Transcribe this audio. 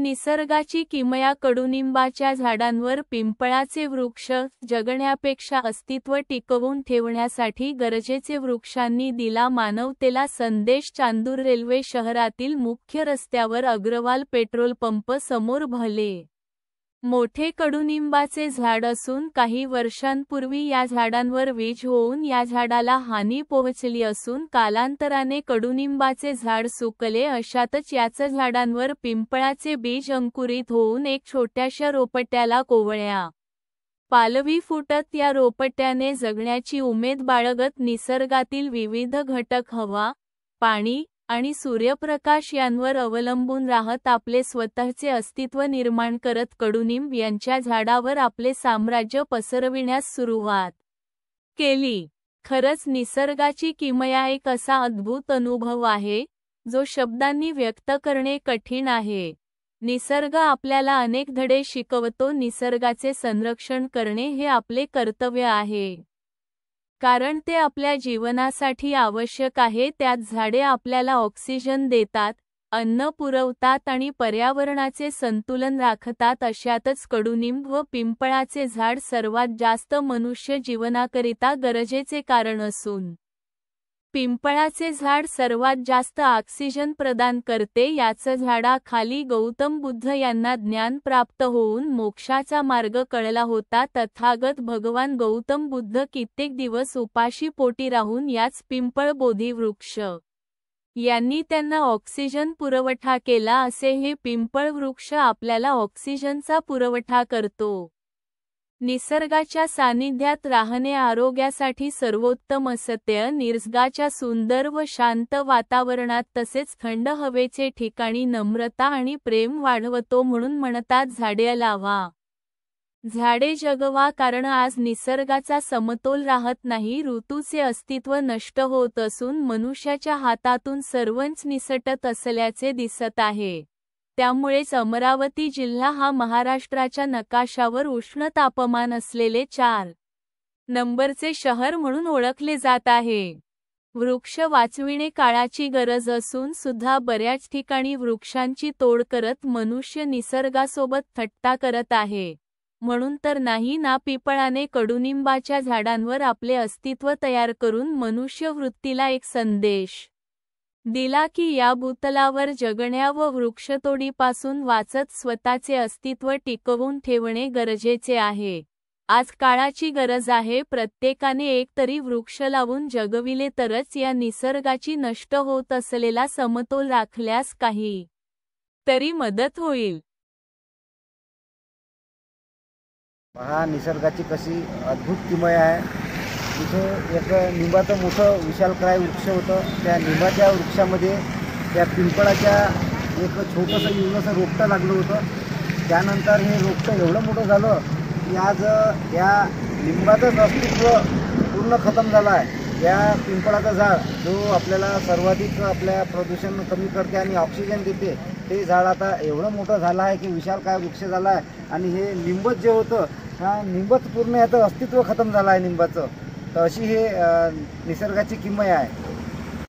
निसर्गाची किमया कडुनिंबाच्या झाडांवर पिंपळाचे वृक्ष जगण्यापेक्षा अस्तित्व टिकवून ठेवण्यासाठी गरजेचे वृक्षांनी दिला मानवतेला संदेश चांदूर रेल्वे शहरातील मुख्य रस्त्यावर अग्रवाल पेट्रोल पंप समोर भले मोठे कडुनिंबाचे झाड असून काही वर्षांपूर्वी या झाडांवर वीज होऊन या झाडाला हानी पोहोचली असून कालांतराने कडुनिंबाचे झाड सुकले अशातच याच झाडांवर पिंपळाचे बीज अंकुरित होऊन एक छोट्याशा रोपट्याला कोवळ्या पालवी फुटत या रोपट्याने जगण्याची उमेद बाळगत निसर्गातील विविध घटक हवा, पाणी आणि सूर्यप्रकाश यांवर अवलंबून राहत आपले स्वतःचे अस्तित्व निर्माण करत कडुनिंब यांच्या झाडावर आपले साम्राज्य पसरविण्यास सुरुवात केली। खरंच निसर्गाची किमया एक असा अद्भुत अनुभव आहे जो शब्दांनी व्यक्त करणे कठीण आहे। निसर्ग आपल्याला अनेक धडे शिकवतो। निसर्गाचे संरक्षण करणे हे आपले कर्तव्य आहे, कारण ते आपल्या जीवनासाठी आवश्यक आहे। त्यात झाडे आपल्याला ऑक्सिजन देतात, अन्न पुरवतात आणि पर्यावरणाचे संतुलन राखतात। अशातच कडुनिंब व पिंपळाचे झाड सर्वात जास्त मनुष्य जीवनाकरिता गरजेचे कारण असून पिंपळाचे झाड सर्वात जास्त ऑक्सिजन प्रदान करते। याच झाडाखाली गौतम बुद्ध यांना ज्ञान प्राप्त होऊन मोक्षाचा मार्ग कळला होता। तथागत भगवान गौतम बुद्ध कित्येक दिवस उपाशी पोटी राहून याच पिंपळ बोधी वृक्ष यांनी त्यांना ऑक्सिजन पुरवठा केला। असे हे पिंपळ वृक्ष आपल्याला ऑक्सिजनचा पुरवठा करतो। निसर्गाच्या सानिध्यात राहणे आरोग्यासाठी सर्वोत्तम असत्य। निसर्गाच्या सुंदर व शांत वातावरणात तसेच थंड हवेचे ठिकाणी नम्रता आणि प्रेम वाढवतो। म्हणून म्हणतात झाडे लावा, झाडे जगवा, कारण आज निसर्गाचा समतोल राहत नाही। ऋतूचे अस्तित्व नष्ट होत असून मनुष्याच्या हातातून सर्वच निसटत असल्याचे दिसत आहे। त्यामुळेच अमरावती जिल्हा हा महाराष्ट्राच्या नकाशावर उष्ण तापमान असलेले 4 नंबरचे शहर म्हणून ओळखले जात आहे। वृक्ष वाचविणे काळाची गरज असून सुद्धा बऱ्याच ठिकाणी वृक्षांची तोड करत मनुष्य निसर्गासोबत थट्टा करत आहे। म्हणून तर नाही ना पिंपळाने कडुनिंबाच्या झाडांवर आपले अस्तित्व तयार करून मनुष्य वृत्तीला एक संदेश दिला की या भूतलावर जगण्या व वृक्षतोडीपासून वाचत स्वतःचे अस्तित्व टिकवून ठेवणे गरजेचे आहे। आज काळाची गरज आहे। प्रत्येकाने एक तरी वृक्ष लावून जगविले तरच या निसर्गाची नष्ट होत असलेला समतोल राखल्यास काही तरी मदत होईल। पहा निसर्गाची कशी अद्भुत किमया आहे। इथे एक निंबाचं मोठं विशालकाय वृक्ष होतं। त्या निंबाच्या वृक्षामध्ये त्या पिंपळाच्या एक छोटंसं युवसं रोपटं लागलं होतं। त्यानंतर हे रोपटं एवढं मोठं झालं की आज या निंबाचंच अस्तित्व पूर्ण खतम झालं आहे। या पिंपळाचं झाड जो आपल्याला सर्वाधिक आपल्या प्रदूषण कमी करते आणि ऑक्सिजन देते, ते झाड आता एवढं मोठं झालं आहे की विशालकाय वृक्ष झाला आहे। आणि हे निंबच जे होतं, हा निंबच पूर्ण याचं अस्तित्व खतम झालं आहे निंबाचं। तर अशी हे निसर्गाची किमया आहे।